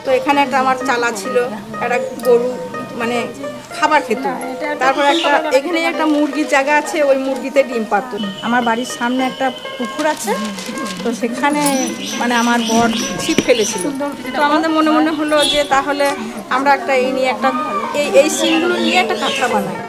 তো এখানে একটা আমার চালা ছিল, একটা গরু মানে খাবার খেত। তারপর এখানে একটা মুরগির জায়গা আছে, ওই মুরগিতে ডিম পারত। আমার বাড়ির সামনে একটা পুকুর আছে, তো সেখানে মানে আমার বর ছিপ ফেলেছিল। তো আমাদের মনে মনে হলো যে তাহলে আমরা একটা এই নিয়ে একটা এই সিনগুলো নিয়ে একটা কাঁথা বানাই।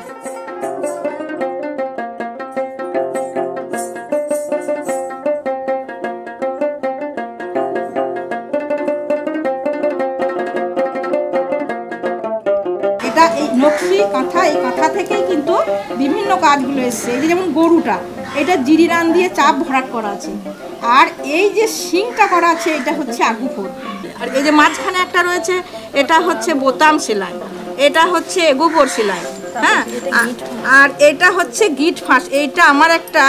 এই নকশি কাঁথা, এই কাঁথা থেকেই কিন্তু বিভিন্ন কাজগুলো এসছে। এই যে যেমন গরুটা, এটা জিরি রান দিয়ে চাপ ভরাট করা আছে, আর এই যে শিংটা করা আছে এটা হচ্ছে আগুফোর। আর এই যে মাঝখানে একটা রয়েছে, এটা হচ্ছে বোতাম সেলাই, এটা হচ্ছে এগুপোর সেলাই, হ্যাঁ। আর এটা হচ্ছে গিট ফাঁস। এইটা আমার একটা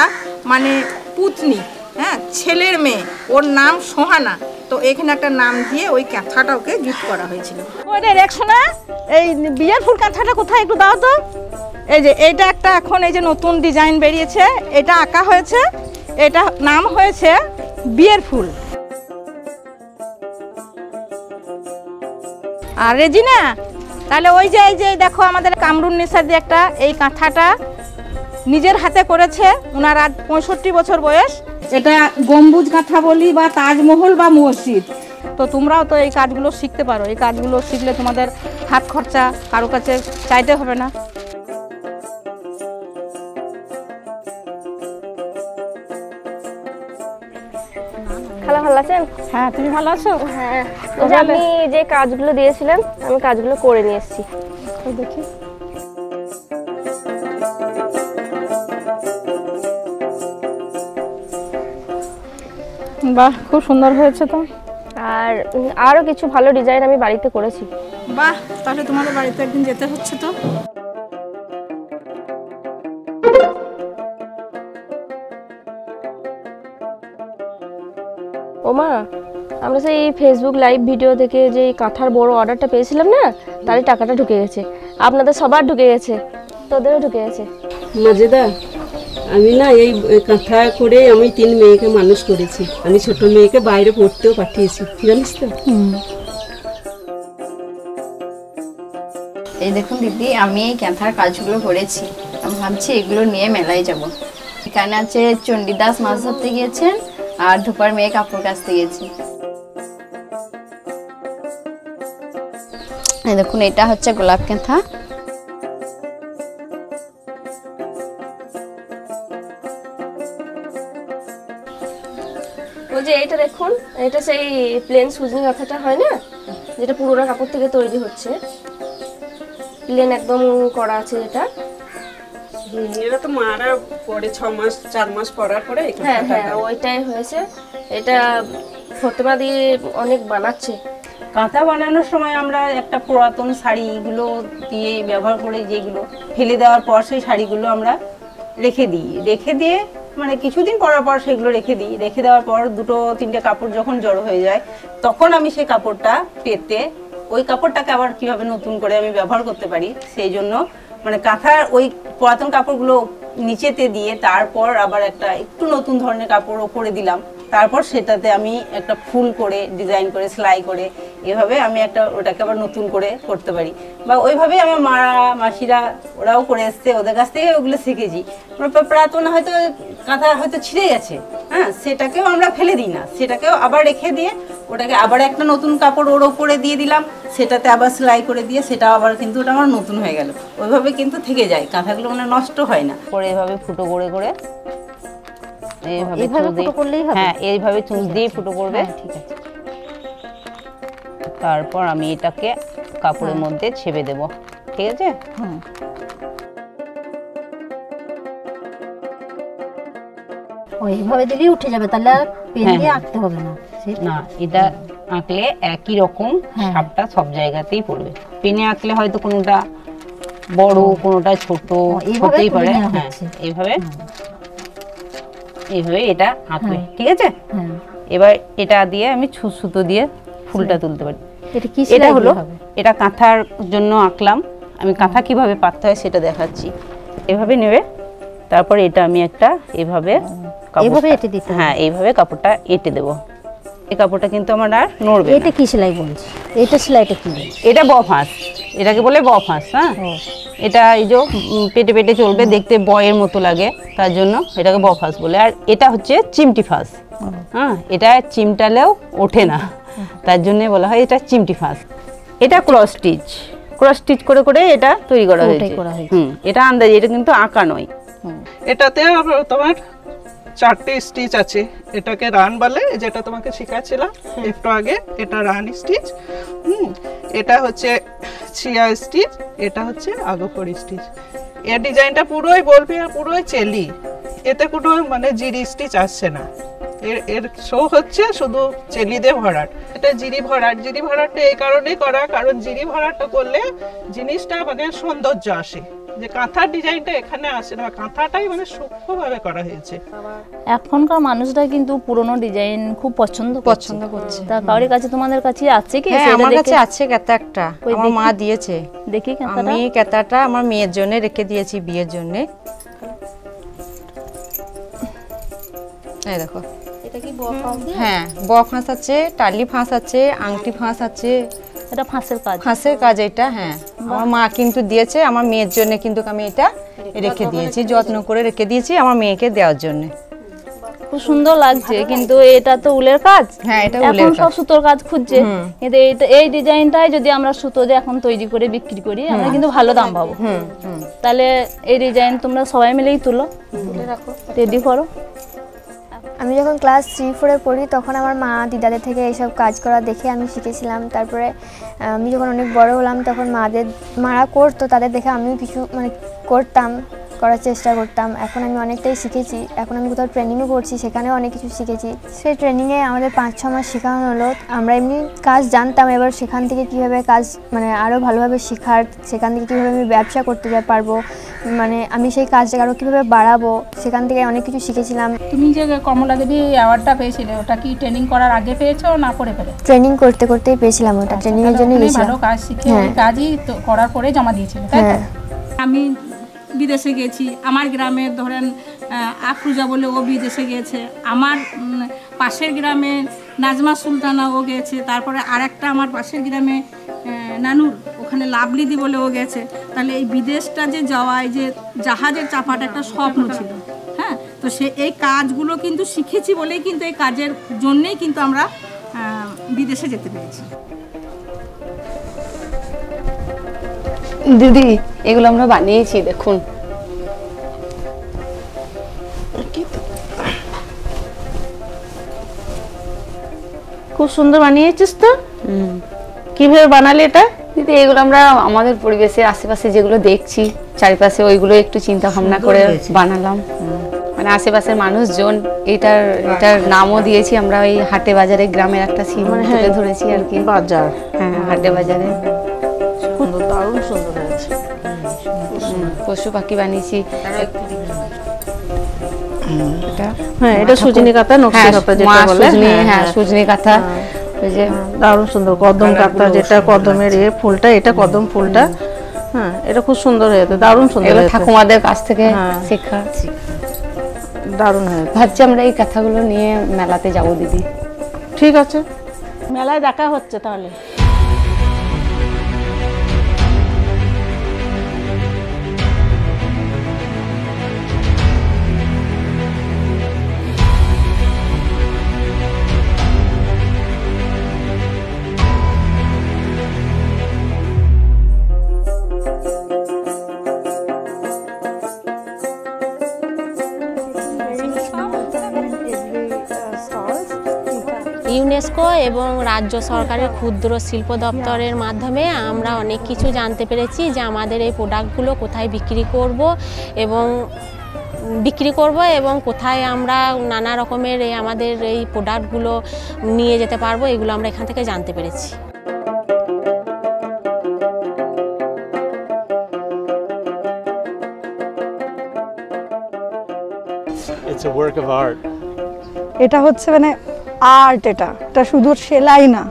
মানে পুতনি, হ্যাঁ, ছেলের মেয়ে, ওর নাম সোহানা। তো এখানে একটা নাম দিয়ে ওই কাঁথাটা ওকে গিফট করা হয়েছিল। ওইটা দেখছো না, এই বিয়ের ফুল কাঁথাটা কোথায় একটু দাও তো। এই যে এইটা একটা এখন এই যে নতুন ডিজাইন বেরিয়েছে, এটা আঁকা হয়েছে, এটা নাম হয়েছে বিয়ের ফুল। আর রেজিনা, তাহলে ওই যে এই যে দেখো আমাদের কামরুন্নিসা দিয়ে একটা এই কাঁথাটা নিজের হাতে করেছে, ওনার আজ 65 বছর বয়স। এটা গম্বুজ কাঁথা বলি বা তাজমহল বা মসজিদ। তো তোমরাও তো এই কাজগুলো শিখতে পারো। এই কাজগুলো শিখলে তোমাদের হাত খরচা কারো কাছে চাইতে হবে না। খালা ভালো আছেন? হ্যাঁ, তুমি ভালো আছো? হ্যাঁ, আমি যে কাজগুলো দিয়েছিলেন আমি কাজগুলো করে নিয়ে এসেছি। দেখি। বাহ, খুব সুন্দর হয়েছে তো। আর আরো কিছু ভালো ডিজাইন আমি বাড়িতে করেছি। বাহ, তাহলে তোমাদের বাড়িতে একদিন যেতে হচ্ছে তো। ওমা, আমরা সেই ফেসবুক লাইভ ভিডিও থেকে যে কাঁথার বড় অর্ডারটা পেয়েছিলাম না, তারই টাকাটা ঢুকে গেছে। আপনাদের সবার ঢুকে গেছে, তোদেরও ঢুকে গেছে। মাজেদা, আমি না এই কাঁথা করে আমি 3 মেয়েকে মানুষ করেছি। আমি ছোট মেয়েকে বাইরে পড়তেও পাঠিয়েছি, জানিস তো। এই দেখুন দিদি, আমি এই কাঁথার কাজগুলো করেছি। আমি ভাবছি এগুলো নিয়ে মেলায় যাব। এখানে আছে চণ্ডীদাস মাছ ধরতে গিয়েছেন, আর ধূপার মেয়ে কাপড় কাচতে গেছি। এই দেখুন, এটা হচ্ছে গোলাপ কাঁথা। ওই যে এইটা দেখুন, এটা সেই প্লেন সুজনি কাঁথাটা হয় না, যেটা পুরোনো কাপড় থেকে তৈরি হচ্ছে, প্লেন একদম করা আছে যেটা। এটা তো মারা পরে 6 মাস 4 মাস পরার পরে। হ্যাঁ হ্যাঁ, ওইটাই হয়েছে। এটা ফতেমা দিয়ে অনেক বানাচ্ছে। কাঁথা বানানোর সময় আমরা একটা পুরাতন শাড়িগুলো দিয়ে ব্যবহার করে, যেগুলো ফেলে দেওয়ার পর সেই শাড়িগুলো আমরা রেখে দিয়ে মানে কিছুদিন পরার পর সেগুলো রেখে দেওয়ার পর 2-3টে কাপড় যখন জড়ো হয়ে যায়, তখন আমি সেই কাপড়টা পেতে ওই কাপড়টাকে আবার কিভাবে নতুন করে আমি ব্যবহার করতে পারি, সেই জন্য মানে কাঁথার ওই পুরাতন কাপড়গুলো নিচেতে দিয়ে তারপর আবার একটা একটু নতুন ধরনের কাপড় ওপরে দিলাম, তারপর সেটাতে আমি একটা ফুল করে ডিজাইন করে সেলাই করে এভাবে আমি একটা ওটাকে আবার নতুন করে করতে পারি। বা ওইভাবে আমার মারা মাসিরা ওরাও করে এসছে, ওদের কাছ থেকে ওগুলো শিখেছি। পুরাতন হয়তো কাঁথা হয়তো ছিঁড়ে গেছে, হ্যাঁ, সেটাকেও আমরা ফেলে দিই না, সেটাকেও আবার রেখে দিয়ে ওটাকে আবার একটা নতুন কাপড় ওর ওপরে দিয়ে দিলাম, সেটাতে আবার সেলাই করে দিয়ে সেটা আবার কিন্তু ওটা আমার নতুন হয়ে গেল। ওইভাবে কিন্তু থেকে যায়, কাঁথাগুলো মানে নষ্ট হয় না। করে এভাবে ফুটো করে এইভাবে ফুটো করলেই হবে। হ্যাঁ, এইভাবে চুঁচ দিয়ে ফুটো করবে। ঠিক আছে, তারপর আমি এটাকে কাপড়ের মধ্যে ছেপে দেব। ঠিক আছে, ওইভাবে দিলেই উঠে যাবে, তাহলে আর পেন দিয়ে আঁকতে হবে না। না, এটা আঁকলে একই রকম ছাপটা সব জায়গাতেই পড়বে। পেনে আঁকলে হয়তো কোনোটা বড় কোনোটা ছোট হতেই পারে। হ্যাঁ, এইভাবে এটা আঁকবে। ঠিক আছে, এবার এটা দিয়ে আমি সুতো দিয়ে ফুলটা তুলতে পারি। এটা হলো, এটা কাঁথার জন্য আঁকলাম। আমি কাঁথা কিভাবে পাততে হয় সেটা দেখাচ্ছি। এভাবে নেবে, তারপর এটা আমি একটা এইভাবে এইভাবে এঁটে দিতে হবে? হ্যাঁ, এইভাবে কাপড়টা এঁটে দেবো। এই কাপড়টা কিন্তু আমার আর নড়বে এটা না। কি সেলাই বলছি? এটা সেলাইটা কি? এটা বফাঁস, এটাকে বলে বফাঁস। হ্যাঁ, এটা এই যে পেটে পেটে চলবে, দেখতে বয়ের মতো লাগে, তার জন্য এটাকে বফাঁস বলে। আর এটা হচ্ছে চিমটি ফাঁস। হ্যাঁ, এটা চিমটালেও ওঠে না, তার জন্য বলা হয় এটা চিমটি ফাঁস। এটা ক্রস স্টিচ, ক্রস স্টিচ করে করে এটা তৈরি করা হয়েছে। এটা আন্দাজে, এটা কিন্তু আঁকা নয়। এটাতে তোমার 4টে স্টিচ আছে। এটাকে রান বলে, যেটা তোমাকে শেখাচ্ছিলাম একটু আগে, এটা রান স্টিচ। এটা হচ্ছে ছিয়া স্টিচ, এটা হচ্ছে আগফড়ি স্টিচ। এর ডিজাইনটা পুরোই বলবি আর পুরোই চেলি, এতে কোনো মানে জিরি স্টিচ আসছে না। এর শো হচ্ছে শুধু চেলি দিয়ে ভরাট। এটা জিরি ভরাট। জিরি ভরাটটা এই কারণেই করা, কারণ জিরি ভরাটটা করলে জিনিসটা মানে সৌন্দর্য আসে, যে কাঁথার ডিজাইনটা এখানে আসে না, কাঁথাটাই মানে সূক্ষ্মভাবে করা হয়েছে। এখনকার মানুষরা কিন্তু পুরনো ডিজাইন খুব পছন্দ করছে। তা কারোর কাছে, তোমাদের কাছে আছে কি? হ্যাঁ, আমার কাছে আছে কেতা একটা, আমার মা দিয়েছে। দেখি কেতাটা। আমি কেতাটা আমার মেয়ের জন্য রেখে দিয়েছি, বিয়ের জন্য। এই দেখো, এটা কি বফ ফাঁস? হ্যাঁ, ব ফাঁস আছে, টালি ফাঁস আছে, আংটি ফাঁস আছে। এটা ফাঁসের কাজ? ফাঁসের কাজ এটা। হ্যাঁ, আমার মা কিন্তু দিয়েছে আমার মেয়ের জন্য, কিন্তু আমি এটা রেখে দিয়েছি, যত্ন করে রেখে দিয়েছি আমার মেয়েকে দেওয়ার জন্য। খুব সুন্দর লাগছে, কিন্তু এটা তো উলের কাজ। হ্যাঁ, এটা এখন সব সুতোর কাজ খুঁজছে, কিন্তু এই ডিজাইনটাই যদি আমরা সুতো দিয়ে এখন তৈরি করে বিক্রি করি, আমরা কিন্তু ভালো দাম পাবো। তাহলে এই ডিজাইন তোমরা সবাই মিলেই তুলো, রেডি করো। আমি যখন ক্লাস 3-4-এ পড়ি তখন আমার মা দিদাদের থেকে এইসব কাজ করা দেখে আমি শিখেছিলাম। তারপরে আমি যখন অনেক বড় হলাম তখন মারা করতো, তাদের দেখে আমিও কিছু মানে করার চেষ্টা করতাম। এখন আমি অনেকটাই শিখেছি। এখন আমি কোথাও ট্রেনিংও করছি, সেখানেও অনেক কিছু শিখেছি। সেই ট্রেনিংয়ে আমাদের 5-6 মাস শেখানো হলো। আমরা এমনি কাজ জানতাম, এবার সেখান থেকে কীভাবে কাজ মানে আরও ভালোভাবে শেখার, সেখান থেকে কীভাবে আমি ব্যবসা করতে পারবো, মানে আমি সেই কাজটাকে আরও কীভাবে বাড়াবো, সেখান থেকে অনেক কিছু শিখেছিলাম। তুমি যে কমলা দেবী অ্যাওয়ার্ডটা পেয়েছিলে, ওটা কি ট্রেনিং করার আগে পেয়েছো না পরে পেলে? ট্রেনিং করতে করতেই পেয়েছিলাম ওটা। ট্রেনিংয়ের জন্যই গেছিলাম। ভালো কাজ শিখে ওই কাজই করার পরে জমা দিয়েছিলে, তাই তো? আমি বিদেশে গেছি, আমার গ্রামের ধরেন আফরুজা বলে ও বিদেশে গিয়েছে, আমার পাশের গ্রামে নাজমা সুলতানা ও গেছে, তারপরে আরেকটা আমার পাশের গ্রামে নানুর, ওখানে লাভলিদি বলে ও গেছে। তাহলে এই বিদেশটা যে যাওয়ায় যে জাহাজের চাপাটা একটা স্বপ্ন ছিল। হ্যাঁ, তো এই কাজগুলো কিন্তু শিখেছি বলেই কিন্তু এই কাজের জন্যেই কিন্তু আমরা বিদেশে যেতে পেরেছি। দিদি, এগুলো আমরা বানিয়েছি, দেখুন। খুব সুন্দর বানিয়েছিস তো। কিভাবে বানালি এটা? দিদি, এগুলো আমরা আমাদের পরিবেশের আশেপাশে যেগুলো দেখছি চারিপাশে, ওইগুলো একটু চিন্তা ভাবনা করে বানালাম। মানে আশেপাশের মানুষজন, এটার নামও দিয়েছি আমরা ওই হাটে বাজারে, গ্রামের একটা সিন তুলে ধরেছি আর কি। বাজার, হ্যাঁ, হাটে বাজারে। সুন্দর, দারুণ সুন্দর হয়েছে। পশু পাখি বানিয়েছি। হ্যাঁ, এটা সুজনি কাঁথা, নকশি কাঁথা যেটা বলে। হ্যাঁ, সুজনি কাঁথা। ওই যে দারুণ সুন্দর কদম কাঁথা, যেটা কদমের ফুলটা, এটা কদম ফুলটা। হ্যাঁ, এটা খুব সুন্দর হয়েছে, দারুণ সুন্দর হয়েছে। ঠাকুমাদের কাছ থেকে শেখা, দারুণ হয়েছে। ভাবছি আমরা এই কাঁথাগুলো নিয়ে মেলাতে যাবো দিদি। ঠিক আছে, মেলায় দেখা হচ্ছে তাহলে। ইউনেস্কো এবং রাজ্য সরকারের ক্ষুদ্র শিল্প দপ্তরের মাধ্যমে আমরা অনেক কিছু জানতে পেরেছি, যে আমাদের এই প্রোডাক্টগুলো কোথায় বিক্রি করব এবং কোথায় আমরা নানা রকমের আমাদের এই প্রোডাক্টগুলো নিয়ে যেতে পারবো, এগুলো আমরা এখান থেকে জানতে পেরেছি। It's a work of art. এটা হচ্ছে মানে আর্ট, এটা শুধু সেলাই না,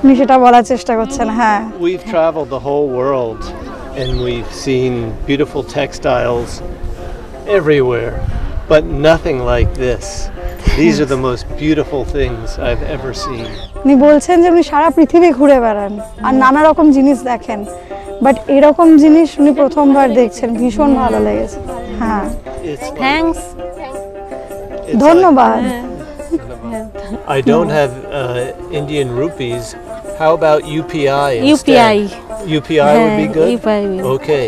উনি সেটা বলার চেষ্টা করছেন। হ্যাঁ, We've traveled the whole world and we've seen beautiful textiles everywhere, but nothing like this. These are the most beautiful things I've ever seen. উনি বলছেন যে উনি সারা পৃথিবী ঘুরে বেড়ান আর নানা রকম জিনিস দেখেন, বাট এরকম জিনিস উনি প্রথমবার দেখছেন, ভীষণ ভালো লেগেছে। হ্যাঁ, থ্যাঙ্কস, ধন্যবাদ। I don't have Indian rupees. How about UPI instead? UPI. UPI would be good? UPI. Okay.